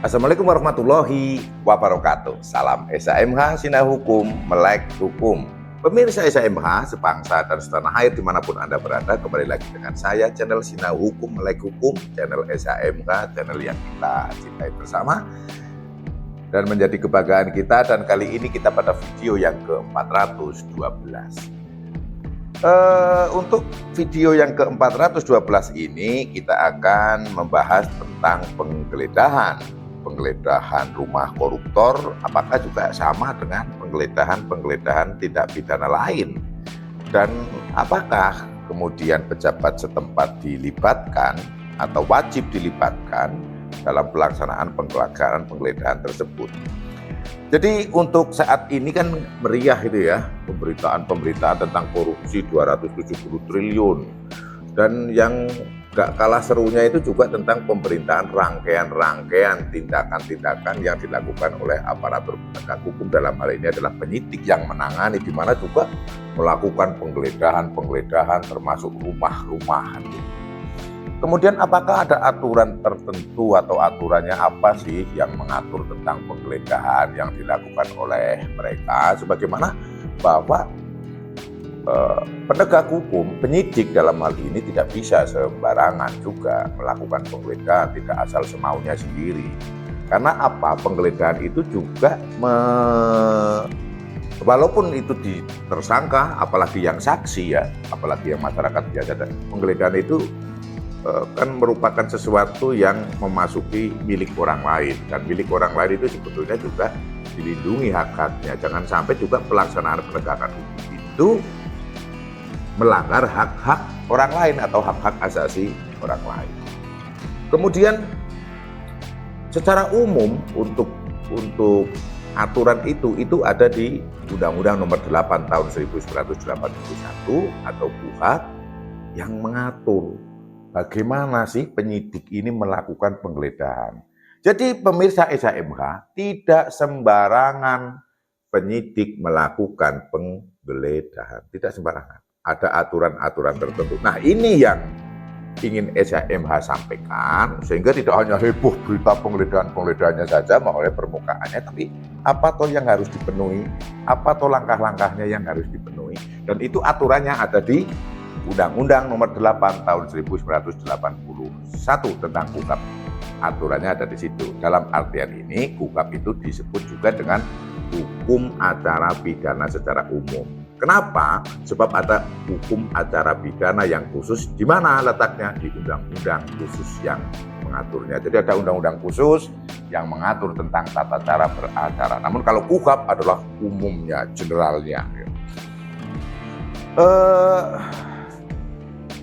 Assalamualaikum warahmatullahi wabarakatuh. Salam SHMH Sinau Hukum, Melek Hukum. Pemirsa SHMH sebangsa dan setanah air dimanapun Anda berada, kembali lagi dengan saya, channel Sinau Hukum, Melek Hukum, channel SHMH, channel yang kita cintai bersama dan menjadi kebanggaan kita. Dan kali ini kita pada video yang ke-412. Untuk video yang ke-412 ini kita akan membahas tentang penggeledahan rumah koruptor, apakah juga sama dengan penggeledahan tindak pidana lain, dan apakah kemudian pejabat setempat dilibatkan atau wajib dilibatkan dalam pelaksanaan penggeledahan tersebut. Jadi untuk saat ini kan meriah itu ya, pemberitaan tentang korupsi 270 triliun, dan yang gak kalah serunya itu juga tentang pemerintahan rangkaian tindakan-tindakan yang dilakukan oleh aparatur penegak hukum. Dalam hal ini adalah penyidik yang menangani, di mana juga melakukan penggeledahan termasuk rumah-rumahan. Kemudian apakah ada aturan tertentu atau aturannya apa sih yang mengatur tentang penggeledahan yang dilakukan oleh mereka, sebagaimana bahwa penegak hukum, penyidik dalam hal ini tidak bisa sembarangan juga melakukan penggeledahan, tidak asal semaunya sendiri. Karena apa? Penggeledahan itu juga walaupun itu tersangka, apalagi yang saksi ya, apalagi yang masyarakat biasa, dan penggeledahan itu kan merupakan sesuatu yang memasuki milik orang lain, dan milik orang lain itu sebetulnya juga dilindungi hak-haknya. Jangan sampai juga pelaksanaan penegakan hukum itu melanggar hak-hak orang lain atau hak-hak asasi orang lain. Kemudian secara umum untuk aturan itu ada di Undang-Undang Nomor 8 Tahun 1981 atau KUHP yang mengatur bagaimana sih penyidik ini melakukan penggeledahan. Jadi pemirsa SHMH, tidak sembarangan penyidik melakukan penggeledahan, tidak sembarangan. Ada aturan-aturan tertentu. Nah, ini yang ingin SHMH sampaikan, sehingga tidak hanya heboh berita penggeledahannya saja oleh permukaannya, tapi apa toh yang harus dipenuhi, apa toh langkah-langkahnya yang harus dipenuhi, dan itu aturannya ada di Undang-Undang Nomor 8 Tahun 1981 tentang KUHP. Aturannya ada di situ. Dalam artian ini, KUHP itu disebut juga dengan hukum acara pidana secara umum. Kenapa? Sebab ada hukum acara pidana yang khusus, di mana letaknya? Di undang-undang khusus yang mengaturnya. Jadi ada undang-undang khusus yang mengatur tentang tata cara beracara. Namun kalau KUHP adalah umumnya, generalnya.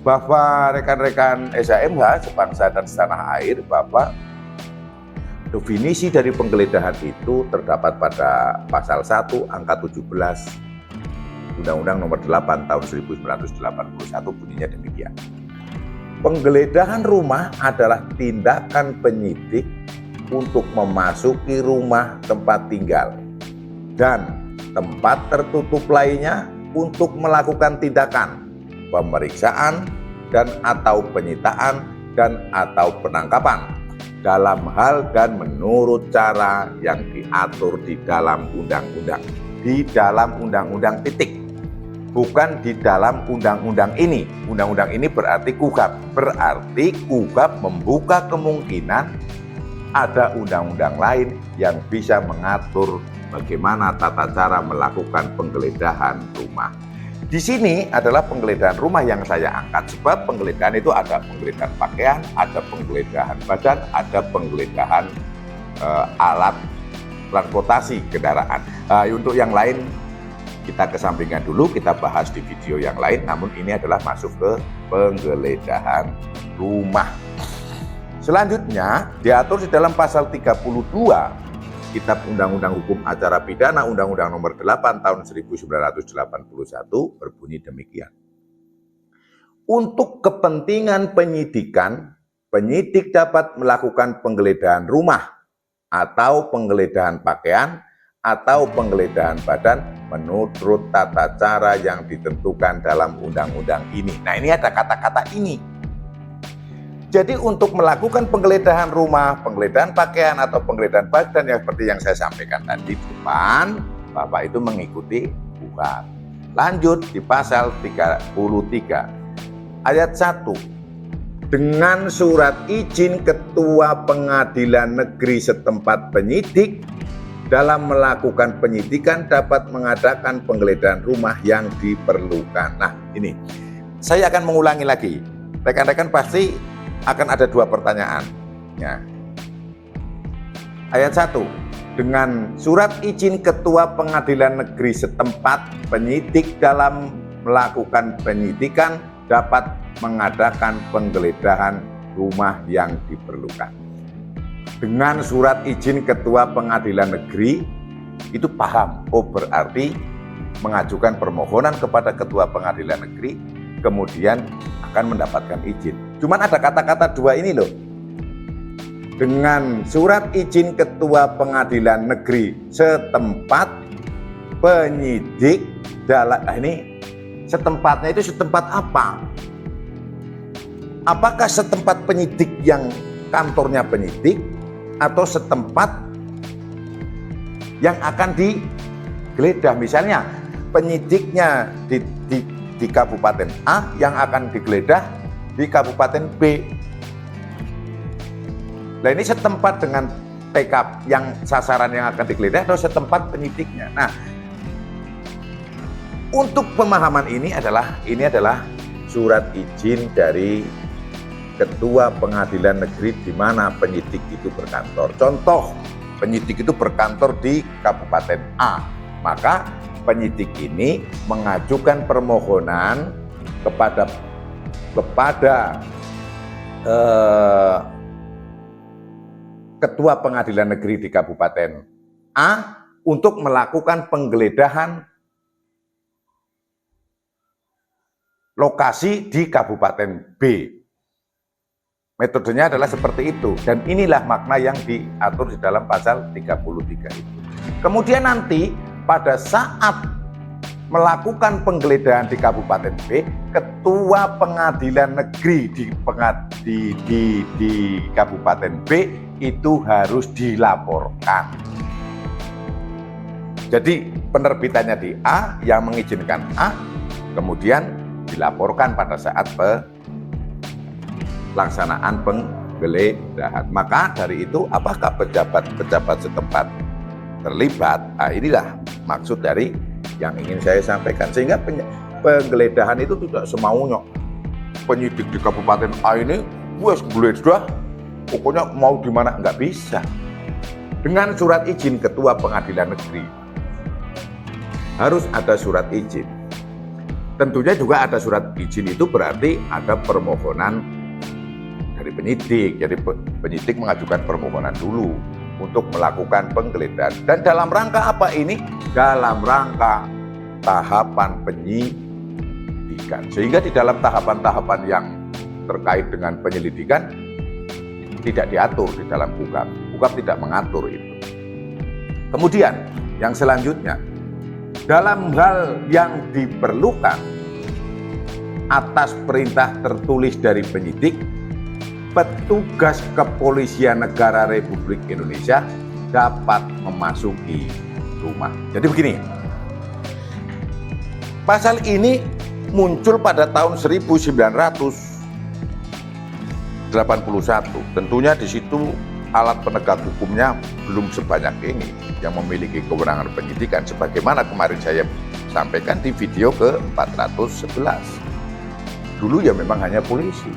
Bahwa rekan-rekan SHMH sebangsa dan setanah air, bahwa definisi dari penggeledahan itu terdapat pada pasal 1 angka 17 Undang-Undang Nomor 8 Tahun 1981, bunyinya demikian. Penggeledahan rumah adalah tindakan penyidik untuk memasuki rumah tempat tinggal dan tempat tertutup lainnya untuk melakukan tindakan pemeriksaan dan atau penyitaan dan atau penangkapan dalam hal dan menurut cara yang diatur di dalam undang-undang. Di dalam undang-undang titik. Bukan di dalam undang-undang ini. Undang-undang ini berarti KUHP. Berarti KUHP membuka kemungkinan ada undang-undang lain yang bisa mengatur bagaimana tata cara melakukan penggeledahan rumah. Di sini adalah penggeledahan rumah yang saya angkat, sebab penggeledahan itu ada penggeledahan pakaian, ada penggeledahan badan, ada penggeledahan alat transportasi kendaraan. Untuk yang lain kita kesampingkan dulu, kita bahas di video yang lain, namun ini adalah masuk ke penggeledahan rumah. Selanjutnya diatur di dalam pasal 32 Kitab Undang-Undang Hukum Acara Pidana Undang-Undang Nomor 8 Tahun 1981 berbunyi demikian. Untuk kepentingan penyidikan, penyidik dapat melakukan penggeledahan rumah atau penggeledahan pakaian atau penggeledahan badan menurut tata cara yang ditentukan dalam undang-undang ini. Nah, ini ada kata-kata ini. Jadi untuk melakukan penggeledahan rumah, penggeledahan pakaian atau penggeledahan badan yang seperti yang saya sampaikan tadi di depan, Bapak itu mengikuti KUHP. Lanjut di pasal 33 ayat 1. Dengan surat izin Ketua Pengadilan Negeri setempat penyidik dalam melakukan penyidikan dapat mengadakan penggeledahan rumah yang diperlukan. Nah, ini saya akan mengulangi lagi. Rekan-rekan pasti akan ada dua pertanyaan. Ya. Ayat 1. Dengan surat izin Ketua Pengadilan Negeri setempat penyidik dalam melakukan penyidikan dapat mengadakan penggeledahan rumah yang diperlukan. Dengan surat izin Ketua Pengadilan Negeri, itu paham, oh berarti mengajukan permohonan kepada Ketua Pengadilan Negeri, kemudian akan mendapatkan izin. Cuman ada kata-kata dua ini loh. Dengan surat izin Ketua Pengadilan Negeri setempat penyidik dalam, nah ini setempatnya itu setempat apa? Apakah setempat penyidik yang kantornya penyidik atau setempat yang akan digeledah? Misalnya penyidiknya di Kabupaten A yang akan digeledah di Kabupaten B. Nah ini setempat dengan TKP yang sasaran yang akan digeledah atau setempat penyidiknya. Nah, untuk pemahaman ini adalah surat izin dari Ketua Pengadilan Negeri di mana penyidik itu berkantor. Contoh, penyidik itu berkantor di Kabupaten A, maka penyidik ini mengajukan permohonan kepada Ketua Pengadilan Negeri di Kabupaten A untuk melakukan penggeledahan lokasi di Kabupaten B. Metodenya adalah seperti itu, dan inilah makna yang diatur di dalam pasal 33 itu. Kemudian nanti pada saat melakukan penggeledahan di Kabupaten B, Ketua Pengadilan Negeri di Kabupaten B itu harus dilaporkan. Jadi penerbitannya di A, yang mengizinkan A, kemudian dilaporkan pada saat pelaksanaan penggeledahan. Maka dari itu, apakah pejabat-pejabat setempat terlibat? Nah, inilah maksud dari yang ingin saya sampaikan. Sehingga penggeledahan itu tidak semaunya. Penyidik di Kabupaten A ini, wes geledah, pokoknya mau di mana, nggak bisa. Dengan surat izin Ketua Pengadilan Negeri, harus ada surat izin. Tentunya juga ada surat izin, itu berarti ada permohonan dari penyidik. Jadi penyidik mengajukan permohonan dulu untuk melakukan penggeledahan. Dan dalam rangka apa ini? Dalam rangka tahapan penyidikan. Sehingga di dalam tahapan-tahapan yang terkait dengan penyelidikan tidak diatur di dalam KUHP. KUHP tidak mengatur itu. Kemudian yang selanjutnya, dalam hal yang diperlukan atas perintah tertulis dari penyidik, petugas kepolisian negara Republik Indonesia dapat memasuki rumah. Jadi begini, pasal ini muncul pada tahun 1981. Tentunya di situ alat penegak hukumnya belum sebanyak ini yang memiliki kewenangan penyidikan, sebagaimana kemarin saya sampaikan di video ke-411. Dulu ya memang hanya polisi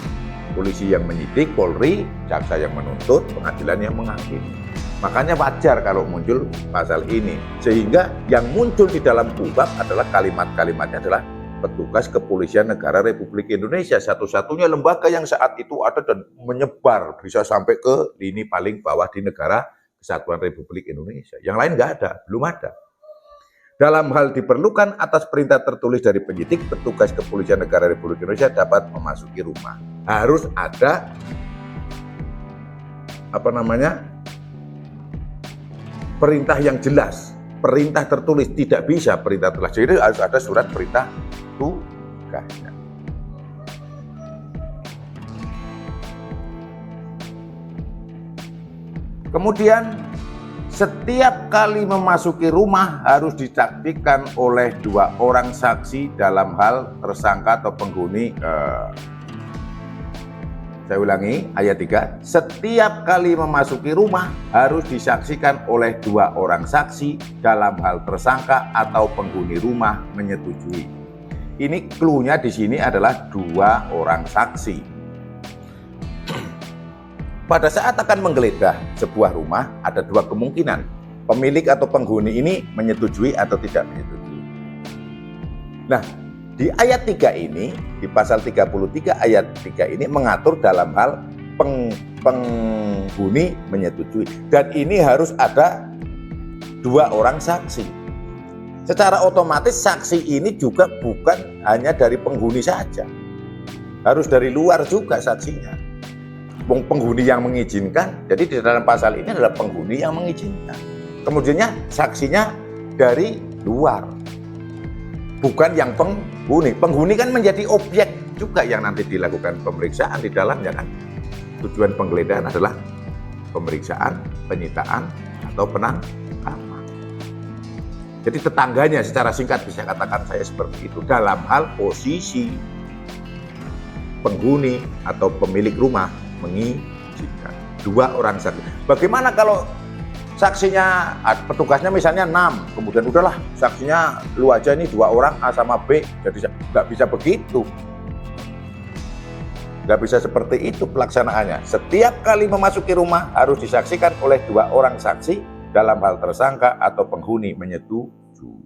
yang menyidik, Polri, jaksa yang menuntut, pengadilan yang menghakimi. Makanya wajar kalau muncul pasal ini, sehingga yang muncul di dalam KUHP adalah kalimat-kalimatnya adalah petugas kepolisian negara Republik Indonesia, satu-satunya lembaga yang saat itu ada dan menyebar bisa sampai ke lini paling bawah di negara Kesatuan Republik Indonesia. Yang lain nggak ada, belum ada. Dalam hal diperlukan atas perintah tertulis dari penyidik, petugas kepolisian negara Republik Indonesia dapat memasuki rumah. Harus ada perintah yang jelas, perintah tertulis. Tidak bisa perintah tertulis, jadi harus ada surat perintah tugasnya. Kemudian setiap kali memasuki rumah harus disaksikan oleh 2 orang saksi dalam hal tersangka atau penghuni. Saya ulangi ayat 3. Setiap kali memasuki rumah harus disaksikan oleh 2 orang saksi dalam hal tersangka atau penghuni rumah menyetujui. Ini clue-nya di sini adalah 2 orang saksi. Pada saat akan menggeledah sebuah rumah ada 2 kemungkinan. Pemilik atau penghuni ini menyetujui atau tidak menyetujui. Nah, di ayat 3 ini, di pasal 33 ayat 3 ini mengatur dalam hal penghuni menyetujui. Dan ini harus ada 2 orang saksi. Secara otomatis saksi ini juga bukan hanya dari penghuni saja. Harus dari luar juga saksinya. Penghuni yang mengizinkan, jadi di dalam pasal ini adalah penghuni yang mengizinkan. Kemudiannya saksinya dari luar, bukan yang penghuni. Penghuni kan menjadi objek juga yang nanti dilakukan pemeriksaan di dalamnya kan. Tujuan penggeledahan adalah pemeriksaan, penyitaan, atau penangkapan. Jadi tetangganya secara singkat bisa katakan saya seperti itu dalam hal posisi penghuni atau pemilik rumah mengizinkan. 2 orang saksi. Bagaimana kalau saksinya, petugasnya misalnya 6, kemudian udahlah saksinya lu aja, ini 2 orang A sama B, jadi nggak bisa begitu. Nggak bisa seperti itu pelaksanaannya. Setiap kali memasuki rumah harus disaksikan oleh 2 orang saksi dalam hal tersangka atau penghuni menyetujui.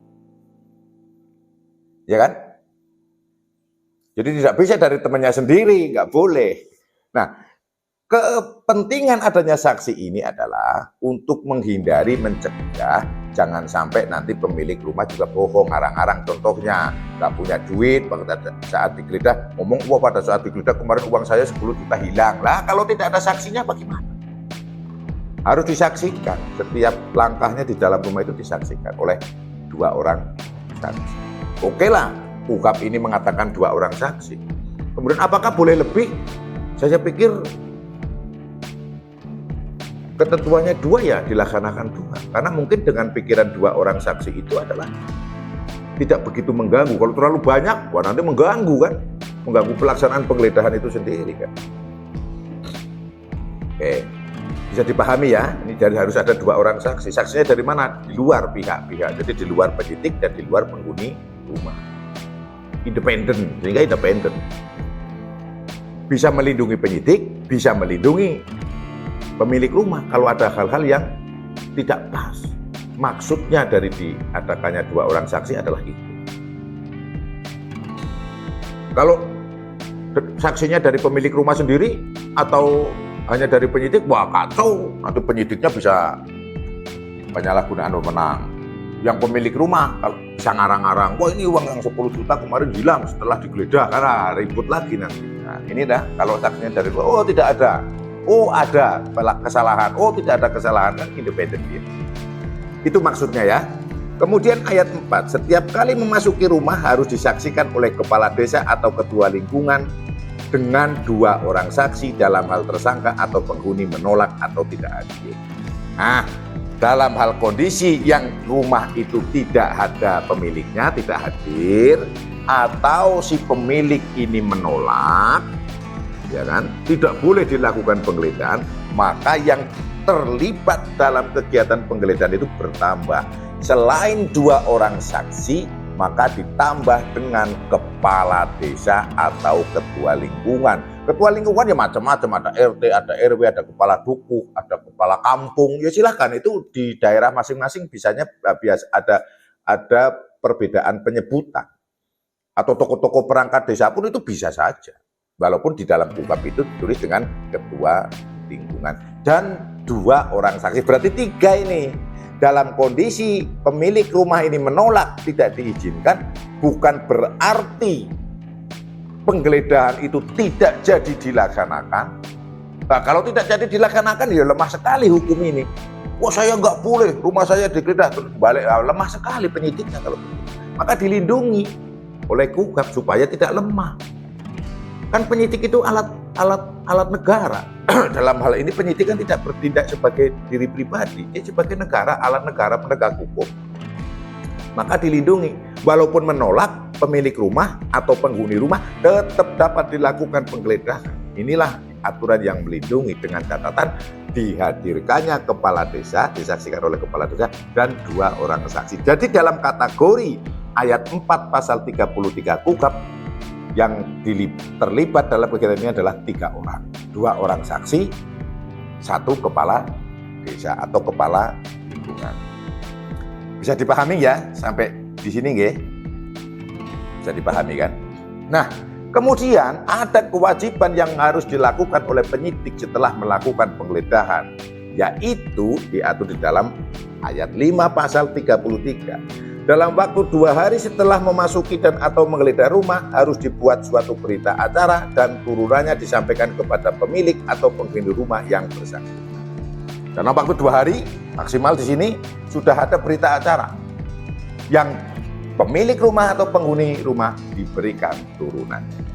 Ya kan? Jadi tidak bisa dari temannya sendiri, nggak boleh. Nah, kepentingan adanya saksi ini adalah untuk menghindari, mencegah jangan sampai nanti pemilik rumah juga bohong, arang-arang. Contohnya nggak punya duit, pada saat digeledah ngomong, wah pada saat digeledah kemarin uang saya 10 juta hilang. Lah kalau tidak ada saksinya bagaimana? Harus disaksikan, setiap langkahnya di dalam rumah itu disaksikan oleh 2 orang saksi. Oke lah, UKAP ini mengatakan 2 orang saksi. Kemudian apakah boleh lebih? Saya pikir ketentuannya 2 ya dilaksanakan 2. Karena mungkin dengan pikiran 2 orang saksi itu adalah tidak begitu mengganggu. Kalau terlalu banyak, wah nanti mengganggu kan. Mengganggu pelaksanaan penggeledahan itu sendiri kan. Oke, bisa dipahami ya. Ini harus ada 2 orang saksi. Saksinya dari mana? Di luar pihak-pihak. Jadi di luar penyidik dan di luar penghuni rumah. Independen, sehingga independen. Bisa melindungi penyidik, bisa melindungi pemilik rumah kalau ada hal-hal yang tidak pas. Maksudnya dari diadakannya 2 orang saksi adalah itu. Kalau saksinya dari pemilik rumah sendiri atau hanya dari penyidik, wah kacau. Nanti penyidiknya bisa penyalahgunaan wewenang. Yang pemilik rumah kalau bisa ngarang-ngarang, wah ini uang yang 10 juta kemarin hilang setelah digeledah, karena ribut lagi nanti. Nah ini dah kalau saksinya dari luar, oh tidak ada. Oh ada kesalahan, oh tidak ada kesalahan, kan independen dia. Itu maksudnya ya. Kemudian ayat 4, setiap kali memasuki rumah harus disaksikan oleh kepala desa atau ketua lingkungan dengan 2 orang saksi dalam hal tersangka atau penghuni menolak atau tidak hadir. Nah, dalam hal kondisi yang rumah itu tidak ada pemiliknya, tidak hadir, atau si pemilik ini menolak, ya kan, tidak boleh dilakukan penggeledahan, maka yang terlibat dalam kegiatan penggeledahan itu bertambah. Selain 2 orang saksi, maka ditambah dengan kepala desa atau ketua lingkungan. Ketua lingkungan ya macam-macam, ada RT, ada RW, ada kepala dukuh, ada kepala kampung. Ya silahkan, itu di daerah masing-masing bisanya biasa ada perbedaan penyebutan. Atau tokoh-tokoh perangkat desa pun itu bisa saja. Walaupun di dalam UKAP itu ditulis dengan ketua lingkungan dan 2 orang saksi, berarti 3 ini. Dalam kondisi pemilik rumah ini menolak, tidak diizinkan, bukan berarti penggeledahan itu tidak jadi dilaksanakan. Nah, kalau tidak jadi dilaksanakan ya lemah sekali hukum ini. Wah saya nggak boleh, rumah saya digeledah, terus balik, lemah sekali penyidiknya kalau begitu. Maka dilindungi oleh KUHAP supaya tidak lemah. Kan penyidik itu alat alat negara. Dalam hal ini penyidik kan tidak bertindak sebagai diri pribadi, dia sebagai negara, alat negara penegak hukum. Maka dilindungi. Walaupun menolak, pemilik rumah atau penghuni rumah tetap dapat dilakukan penggeledahan. Inilah aturan yang melindungi dengan catatan dihadirkannya kepala desa, disaksikan oleh kepala desa, dan 2 orang saksi. Jadi dalam kategori ayat 4 pasal 33 KUHP, yang terlibat dalam kegiatan ini adalah 3 orang. 2 orang saksi, 1 kepala desa atau kepala lingkungan. Bisa dipahami ya sampai di sini nggih? Bisa dipahami kan? Nah, kemudian ada kewajiban yang harus dilakukan oleh penyidik setelah melakukan penggeledahan, yaitu diatur di dalam ayat 5 pasal 33. Dalam waktu 2 hari setelah memasuki dan atau menggeledah rumah harus dibuat suatu berita acara dan turunannya disampaikan kepada pemilik atau penghuni rumah yang bersaksi. Dalam waktu 2 hari maksimal di sini sudah ada berita acara yang pemilik rumah atau penghuni rumah diberikan turunannya.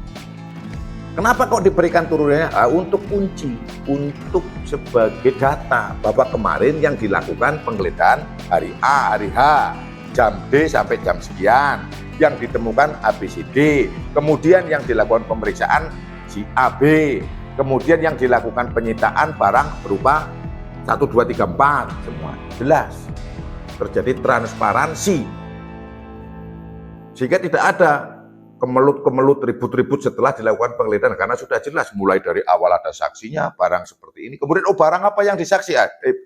Kenapa kok diberikan turunannya? Untuk kunci, untuk sebagai data bahwa kemarin yang dilakukan penggeledahan hari A, hari H, jam D sampai jam sekian, yang ditemukan ABCD, kemudian yang dilakukan pemeriksaan si AB, kemudian yang dilakukan penyitaan barang berupa 1, 2, 3, 4, semua jelas. Terjadi transparansi. Sehingga tidak ada kemelut-kemelut, ribut-ribut setelah dilakukan penggeledahan, karena sudah jelas mulai dari awal ada saksinya, barang seperti ini, kemudian barang apa yang disaksi,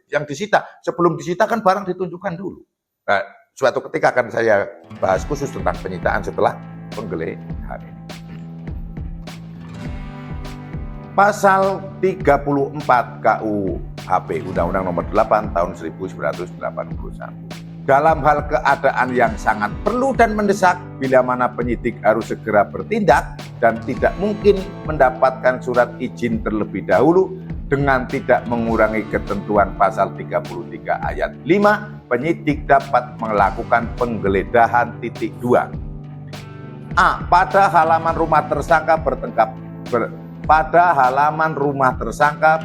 yang disita, sebelum disita kan barang ditunjukkan dulu. Nah, suatu ketika akan saya bahas khusus tentang penyitaan setelah penggeledahan ini. Pasal 34 KUHP Undang-Undang Nomor 8 Tahun 1981. Dalam hal keadaan yang sangat perlu dan mendesak, bila mana penyidik harus segera bertindak dan tidak mungkin mendapatkan surat izin terlebih dahulu dengan tidak mengurangi ketentuan pasal 33 ayat 5, penyidik dapat melakukan penggeledahan titik 2. A. Pada halaman rumah tersangka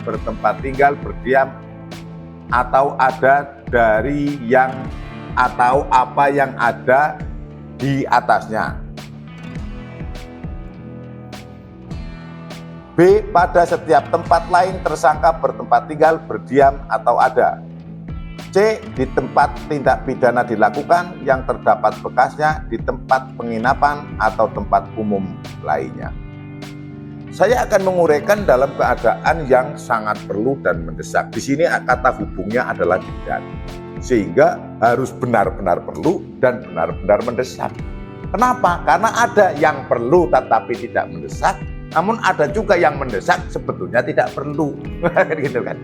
bertempat tinggal, berdiam, atau ada dari yang atau apa yang ada di atasnya. B. Pada setiap tempat lain tersangka bertempat tinggal, berdiam, atau ada. C. Di tempat tindak pidana dilakukan yang terdapat bekasnya di tempat penginapan atau tempat umum lainnya. Saya akan menguraikan dalam keadaan yang sangat perlu dan mendesak. Di sini kata hubungnya adalah dan, sehingga harus benar-benar perlu dan benar-benar mendesak. Kenapa? Karena ada yang perlu tetapi tidak mendesak, namun ada juga yang mendesak sebetulnya tidak perlu, gitu kan?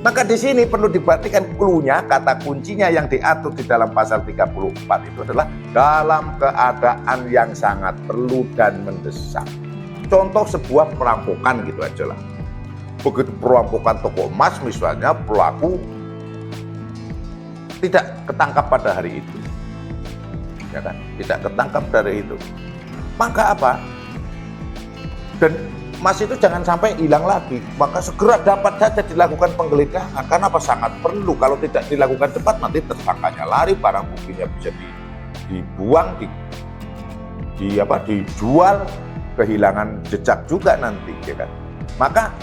Maka di sini perlu diperhatikan clue-nya, kata kuncinya yang diatur di dalam pasal 34 itu adalah dalam keadaan yang sangat perlu dan mendesak. Contoh sebuah perampokan gitu aja lah. Begitu perampokan toko emas misalnya, pelaku tidak ketangkap pada hari itu, ya kan? Tidak ketangkap dari itu. Maka apa? Dan emas itu jangan sampai hilang lagi. Maka segera dapat saja dilakukan penggeledahan. Karena apa? Sangat perlu. Kalau tidak dilakukan cepat, nanti tersangkanya lari, barang buktinya bisa dibuang, dijual, kehilangan jejak juga nanti, ya kan? Maka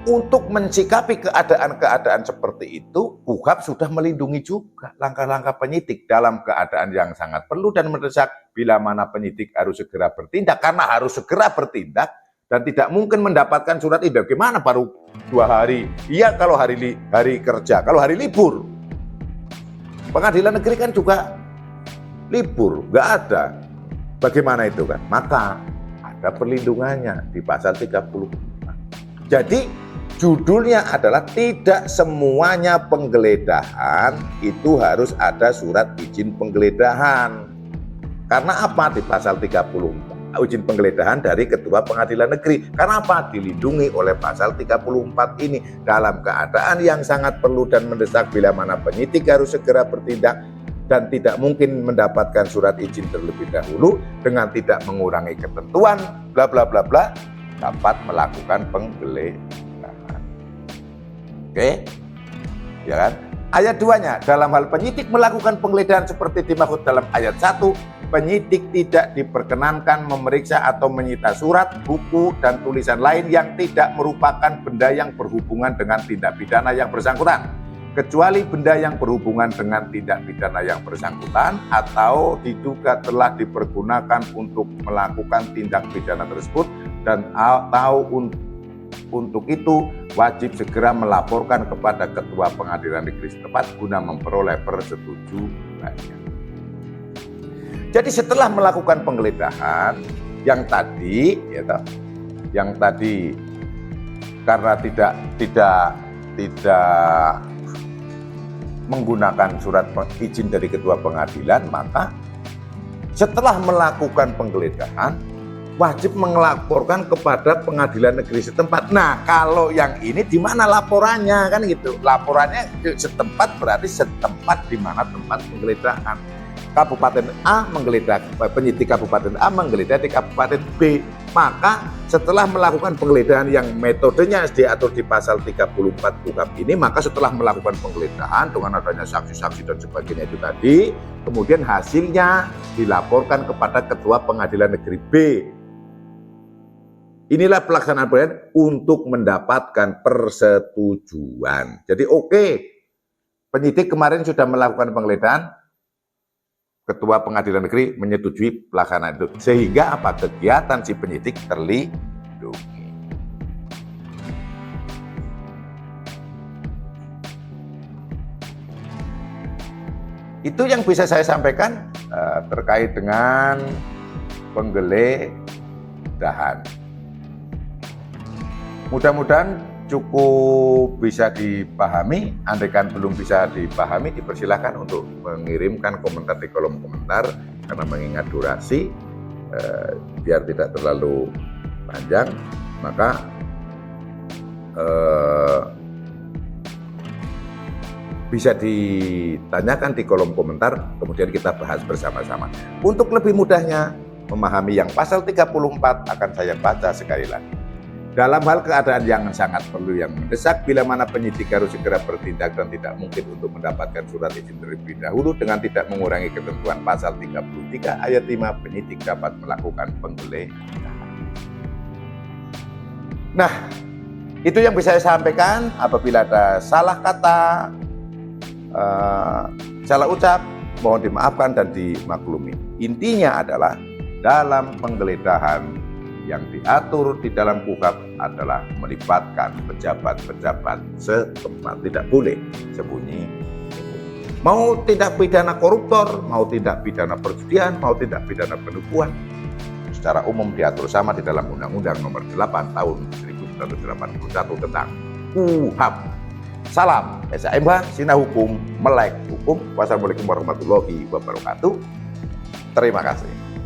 untuk mensikapi keadaan-keadaan seperti itu, KUHP sudah melindungi juga langkah-langkah penyidik dalam keadaan yang sangat perlu dan mendesak, bila mana penyidik harus segera bertindak, karena harus segera bertindak dan tidak mungkin mendapatkan surat itu. Bagaimana baru 2 hari? Iya kalau hari kerja, kalau hari libur. Pengadilan negeri kan juga libur, nggak ada. Bagaimana itu kan? Maka ada perlindungannya di pasal 35. Jadi judulnya adalah tidak semuanya penggeledahan itu harus ada surat izin penggeledahan. Karena apa? Di pasal 34 izin penggeledahan dari Ketua Pengadilan Negeri. Karena apa? Dilindungi oleh pasal 34 ini dalam keadaan yang sangat perlu dan mendesak, bila mana penyidik harus segera bertindak dan tidak mungkin mendapatkan surat izin terlebih dahulu dengan tidak mengurangi ketentuan bla bla bla bla, dapat melakukan penggeledahan. Oke? Ya kan? Ayat 2-nya, dalam hal penyidik melakukan penggeledahan seperti dimaksud dalam ayat 1, penyidik tidak diperkenankan memeriksa atau menyita surat, buku, dan tulisan lain yang tidak merupakan benda yang berhubungan dengan tindak pidana yang bersangkutan, kecuali benda yang berhubungan dengan tindak pidana yang bersangkutan atau diduga telah dipergunakan untuk melakukan tindak pidana tersebut dan atau untuk itu wajib segera melaporkan kepada Ketua Pengadilan Negeri setempat guna memperoleh persetujuannya. Jadi setelah melakukan penggeledahan yang tadi, karena tidak menggunakan surat izin dari Ketua Pengadilan, maka setelah melakukan penggeledahan wajib melaporkan kepada Pengadilan Negeri setempat. Nah, kalau yang ini di mana laporannya, kan gitu. Laporannya setempat berarti setempat di mana tempat penggeledahan. Kabupaten A menggeledah, penyidik Kabupaten A menggeledah di Kabupaten B. Maka setelah melakukan penggeledahan yang metodenya diatur di pasal 34 KUHP ini, maka setelah melakukan penggeledahan dengan adanya saksi-saksi dan sebagainya itu tadi, kemudian hasilnya dilaporkan kepada Ketua Pengadilan Negeri B. Inilah pelaksanaan penggeledahan untuk mendapatkan persetujuan. Jadi penyidik kemarin sudah melakukan penggeledahan, Ketua Pengadilan Negeri menyetujui pelaksanaan itu. Sehingga apa? Kegiatan si penyidik terlindungi. Itu yang bisa saya sampaikan terkait dengan penggeledahan. Mudah-mudahan cukup bisa dipahami. Andaikan belum bisa dipahami, dipersilahkan untuk mengirimkan komentar di kolom komentar, karena mengingat durasi biar tidak terlalu panjang, maka bisa ditanyakan di kolom komentar, kemudian kita bahas bersama-sama. Untuk lebih mudahnya memahami yang pasal 34 akan saya baca sekali lagi. Dalam hal keadaan yang sangat perlu yang mendesak, bila mana penyidik harus segera bertindak dan tidak mungkin untuk mendapatkan surat izin terlebih dahulu dengan tidak mengurangi ketentuan pasal 33 ayat 5, penyidik dapat melakukan penggeledahan. Nah, itu yang bisa saya sampaikan. Apabila ada salah kata, salah ucap, mohon dimaafkan dan dimaklumi. Intinya adalah dalam penggeledahan yang diatur di dalam KUHP adalah melibatkan pejabat-pejabat setempat. Tidak boleh sembunyi. Mau tindak pidana koruptor, mau tindak pidana perjudian, mau tindak pidana penipuan, secara umum diatur sama di dalam Undang-Undang Nomor 8 Tahun 1981 tentang KUHP. Salam SMH, Sina Hukum, Melek Hukum. Wassalamualaikum warahmatullahi wabarakatuh. Terima kasih.